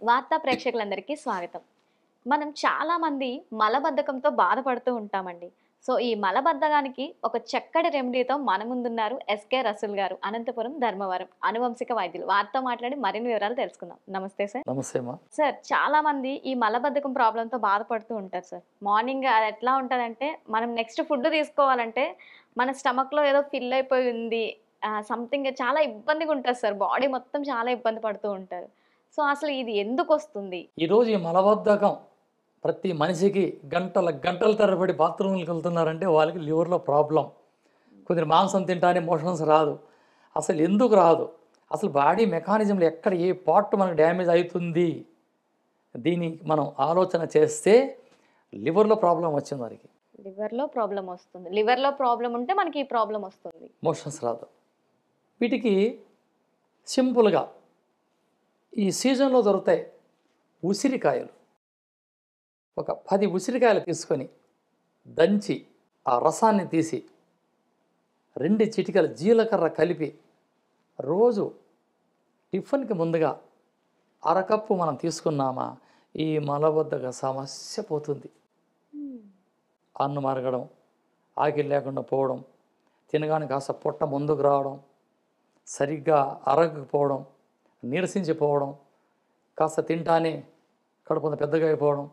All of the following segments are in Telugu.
వార్తా ప్రేక్షకులందరికీ స్వాగతం. మనం చాలామంది మలబద్ధకంతో బాధపడుతూ ఉంటామండి. సో, ఈ మలబద్ధకానికి ఒక చక్కటి రెమెడీతో మన ముందున్నారు ఎస్‌కే రసూల్ గారు. అనంతపురం, ధర్మవరం. ఆనువంశిక వైద్యులు. వారితో మాట్లాడి మరిన్ని వివరాలు తెలుసుకుందాం. నమస్తే సార్. నమస్తే అమ్మా. సార్, చాలామంది ఈ మలబద్ధకం ప్రాబ్లమ్‌తో బాధపడుతూ ఉంటారు సార్. మార్నింగ్ అది ఎట్లా ఉంటదంటే, మనం నెక్స్ట్ ఫుడ్ తీసుకోవాలంటే, మన స్టమక్‌లో ఏదో ఫిల్ అయిపోయి ఉంది. సంథింగ్ చాలా ఇబ్బందిగా ఉంటది సార్. బాడీ మొత్తం చాలా ఇబ్బంది పడుతూ ఉంటారు. సో, అసలు ఇది ఎందుకొస్తుంది? ఈరోజు ఈ మలబద్ధకం ప్రతి మనిషికి గంటల గంటల తరబడి బాత్రూమ్‌లకి వెళ్తున్నారంటే వాళ్ళకి లివర్‌లో ప్రాబ్లమ్. కొందరు మాంసం తింటానే మోషన్స్ రాదు. అసలు ఎందుకు రాదు? అసలు బాడీ మెకానిజంలో ఎక్కడ ఏ పార్ట్ మనకు డ్యామేజ్ అవుతుంది? దీన్ని మనం ఆలోచన చేస్తే లివర్‌లో ప్రాబ్లమ్ వచ్చింది వారికి. లివర్‌లో ప్రాబ్లమ్ వస్తుంది. లివర్‌లో ప్రాబ్లమ్ ఉంటే మనకి ఈ ప్రాబ్లమ్ వస్తుంది. మోషన్స్ రాదు. వీటికి సింపుల్‌గా ఈ సీజన్‌లో దొరుకుతాయి ఉసిరికాయలు. ఒక 10 ఉసిరికాయలు తీసుకొని దంచి ఆ రసాన్ని తీసి 2 చిటికలు జీలకర్ర కలిపి రోజు టిఫిన్‌కి ముందుగా అరకప్పు మనం తీసుకున్నామా ఈ మలబద్ధక సమస్య పోతుంది. హ్మ్. అన్నం అరగడం, ఆకలి లేకుండా పోవడం, తినగానే కాస్త పొట్ట ముందుకు రావడం, సరిగ్గా అరగకపోవడం, నీరసించిపోవడం, కాస్త తింటానే కడుపు పెద్దగా అయిపోవడం,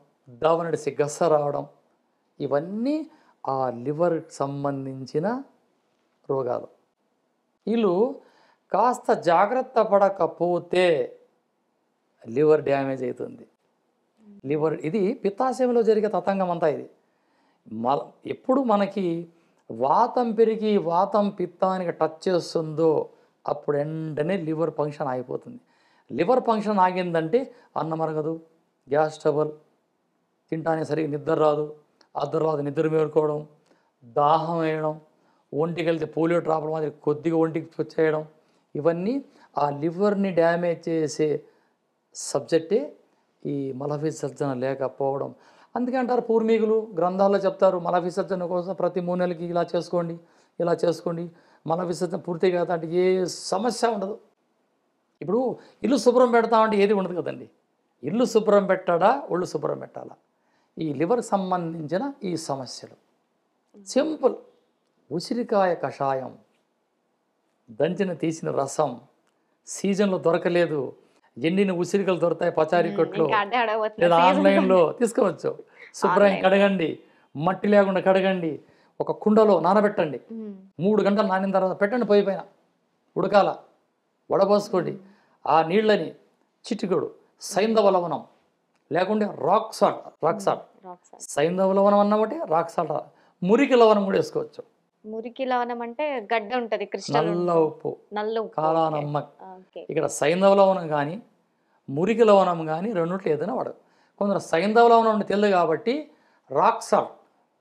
దావనడిసి గస్స రావడం, ఇవన్నీ ఆ లివర్కి సంబంధించిన రోగాలు. వీళ్ళు కాస్త జాగ్రత్త పడకపోతే లివర్ డ్యామేజ్ అవుతుంది. లివర్ ఇది పిత్తాశయంలో జరిగే తతంగం అంతా ఇది. ఎప్పుడు మనకి వాతం పెరిగి వాతం పిత్తానికి టచ్ చేస్తుందో అప్పుడు వెంటనే లివర్ ఫంక్షన్ ఆగిపోతుంది. లివర్ ఫంక్షన్ ఆగిందంటే అన్నం అరగదు, గ్యాస్ ట్రబుల్, తింటానే సరిగ్గా నిద్ర రాదు, అర్ధరాత్రి నిద్ర మేలుకోవడం, దాహం వేయడం, ఒంటికి వెళ్తే పోలియో డ్రాప్ల మాదిరి కొద్దిగా ఒంటికి వచ్చేయడం, ఇవన్నీ ఆ లివర్ని డ్యామేజ్ చేసే సబ్జెక్టే ఈ మల విసర్జన లేకపోవడం. అందుకే అంటారు పూర్వీకులు గ్రంథాల్లో చెప్తారు మల విసర్జన కోసం ప్రతి 3 నెలలకి ఇలా చేసుకోండి, ఇలా చేసుకోండి, మల విసర్జన పూర్తి కాదు అంటే ఏ సమస్య ఉండదు. ఇప్పుడు ఇల్లు శుభ్రం పెడతామంటే ఏది ఉండదు కదండి. ఇల్లు శుభ్రం పెట్టడా, ఒళ్ళు శుభ్రం పెట్టాలా? ఈ లివర్కి సంబంధించిన ఈ సమస్యలు సింపుల్. ఉసిరికాయ కషాయం, దంచిన తీసిన రసం, సీజన్లో దొరకలేదు, ఎండిన ఉసిరికలు దొరుకుతాయి పచారీ కొట్లో ఇంకా అడ్డే అడగబోతున్నా. లేదా సీజన్ ఆన్లైన్లో తీసుకోవచ్చు. శుభ్రంగా కడగండి, మట్టి లేకుండా కడగండి, ఒక కుండలో నానబెట్టండి, 3 గంటలు నానిన తర్వాత పెట్టండి పొయ్యి పైన ఉడకాల, వడబోసుకోండి. ఆ నీళ్ళని చిటికెడు సైంధవ లవణం లేకుంటే రాక్ సాల్ట్ సైంధవ లవణం అన్నమాట, రాక్ సాల్ట్, మురికి లవణం కూడా వేసుకోవచ్చు. మురికి లవణం అంటే గడ్డ ఉంటది, క్రిస్టల్ నల్ల ఉప్పు, నల్ల ఉప్పు. కాలానమ్మక్. ఓకే. ఇక్కడ సైంధవ లవణం కానీ మురికి లవణం కానీ రెండిట్లో ఏదైనా వాడదు. కొందరు సైంధవ లవణం అంటే తెలియదు కాబట్టి రాక్ సాల్ట్,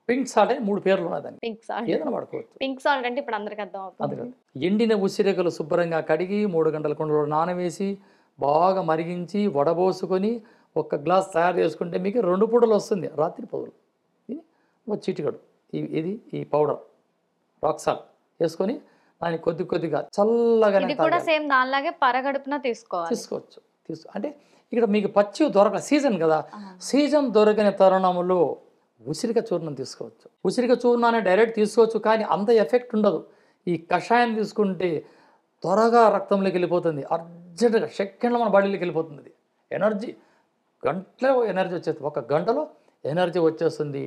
పింక్ సాల్ట్ అని 3 పేర్లు ఉన్నాయి దానికి, పింక్ సాల్ట్. ఏదైనా వాడుకోవచ్చు. పింక్ సాల్ట్ అంటే ఇప్పుడు అందరికి అర్థం అవుతుంది. అందుకని ఎండిన ఉసిరికలు శుభ్రంగా కడిగి 3 గంటల కుండలో నానవేసి బాగా మరిగించి వడబోసుకొని ఒక గ్లాస్ తయారు చేసుకుంటే మీకు 2 పూటలు వస్తుంది రాత్రి పగులు. ఇది ఒక చిటికడు ఇది ఈ పౌడర్ రాక్ సాల్ట్ వేసుకొని దాన్ని కొద్ది కొద్దిగా చల్లగానే ఇది కూడా సేమ్ దానిలాగే పరగడుపున తీసుకోవాలి. తీసుకోవచ్చు. అంటే ఇక్కడ మీకు పచ్చి దొరక సీజన్ కదా, సీజన్ దొరకని తరుణంలో ఉసిరిక చూర్ణం తీసుకోవచ్చు. ఉసిరిక చూర్ణాన్ని డైరెక్ట్ తీసుకోవచ్చు కానీ అంత ఎఫెక్ట్ ఉండదు. ఈ కషాయం తీసుకుంటే త్వరగా రక్తంలోకి వెళ్ళిపోతుంది, అర్జెంటుగా సెకండ్లో మన బాడీలోకి వెళ్ళిపోతుంది. అది ఎనర్జీ గంటలో ఎనర్జీ వచ్చేస్తుంది, 1 గంటలో ఎనర్జీ వచ్చేస్తుంది,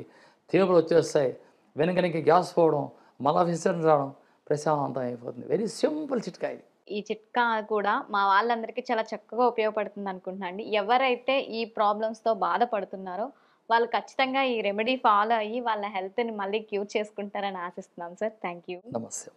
తీవ్రలు వచ్చేస్తాయి, వెనకనికి గ్యాస్ పోవడం, మల విసర్జన రావడం, ప్రశాంతం అయిపోతుంది. వెరీ సింపుల్ చిట్కా ఇది. ఈ చిట్కా కూడా మా వాళ్ళందరికీ చాలా చక్కగా ఉపయోగపడుతుంది అనుకుంటున్నా అండి. ఎవరైతే ఈ ప్రాబ్లమ్స్‌తో బాధపడుతున్నారో వాళ్ళు ఖచ్చితంగా ఈ రెమెడీ ఫాలో అయ్యి వాళ్ళ హెల్త్‌ని మళ్ళీ క్యూర్ చేసుకుంటారని ఆశిస్తున్నాం సార్. Thank you. నమస్తే.